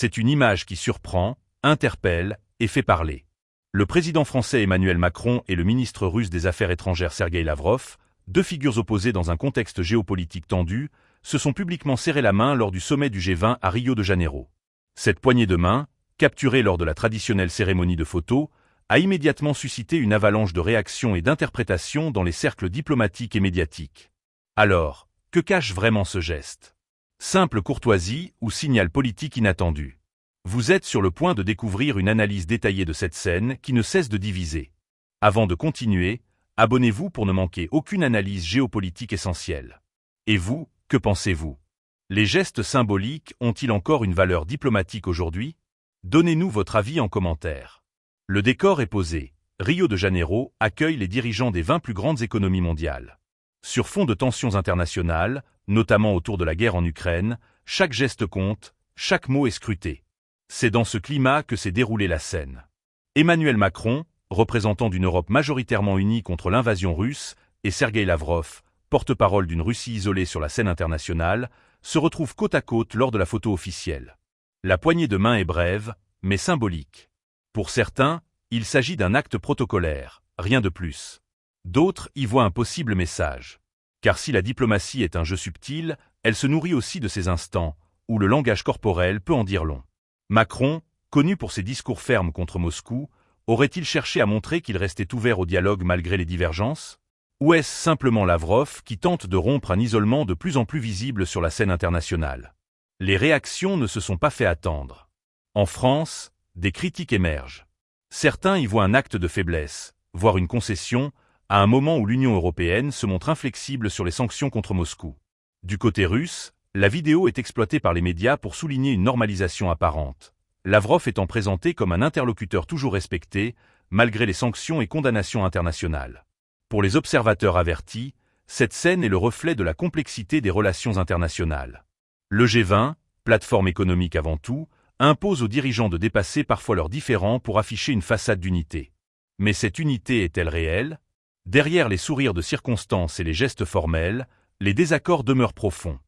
C'est une image qui surprend, interpelle et fait parler. Le président français Emmanuel Macron et le ministre russe des Affaires étrangères Sergueï Lavrov, deux figures opposées dans un contexte géopolitique tendu, se sont publiquement serré la main lors du sommet du G20 à Rio de Janeiro. Cette poignée de main, capturée lors de la traditionnelle cérémonie de photos, a immédiatement suscité une avalanche de réactions et d'interprétations dans les cercles diplomatiques et médiatiques. Alors, que cache vraiment ce geste? Simple courtoisie ou signal politique inattendu? Vous êtes sur le point de découvrir une analyse détaillée de cette scène qui ne cesse de diviser. Avant de continuer, abonnez-vous pour ne manquer aucune analyse géopolitique essentielle. Et vous, que pensez-vous? Les gestes symboliques ont-ils encore une valeur diplomatique aujourd'hui? Donnez-nous votre avis en commentaire. Le décor est posé. Rio de Janeiro accueille les dirigeants des 20 plus grandes économies mondiales. Sur fond de tensions internationales, notamment autour de la guerre en Ukraine, chaque geste compte, chaque mot est scruté. C'est dans ce climat que s'est déroulée la scène. Emmanuel Macron, représentant d'une Europe majoritairement unie contre l'invasion russe, et Sergueï Lavrov, porte-parole d'une Russie isolée sur la scène internationale, se retrouvent côte à côte lors de la photo officielle. La poignée de main est brève, mais symbolique. Pour certains, il s'agit d'un acte protocolaire, rien de plus. D'autres y voient un possible message. Car si la diplomatie est un jeu subtil, elle se nourrit aussi de ces instants, où le langage corporel peut en dire long. Macron, connu pour ses discours fermes contre Moscou, aurait-il cherché à montrer qu'il restait ouvert au dialogue malgré les divergences? Ou est-ce simplement Lavrov qui tente de rompre un isolement de plus en plus visible sur la scène internationale? Les réactions ne se sont pas fait attendre. En France, des critiques émergent. Certains y voient un acte de faiblesse, voire une concession, à un moment où l'Union européenne se montre inflexible sur les sanctions contre Moscou. Du côté russe, la vidéo est exploitée par les médias pour souligner une normalisation apparente. Lavrov étant présenté comme un interlocuteur toujours respecté, malgré les sanctions et condamnations internationales. Pour les observateurs avertis, cette scène est le reflet de la complexité des relations internationales. Le G20, plateforme économique avant tout, impose aux dirigeants de dépasser parfois leurs différends pour afficher une façade d'unité. Mais cette unité est-elle réelle? Derrière les sourires de circonstance et les gestes formels, les désaccords demeurent profonds.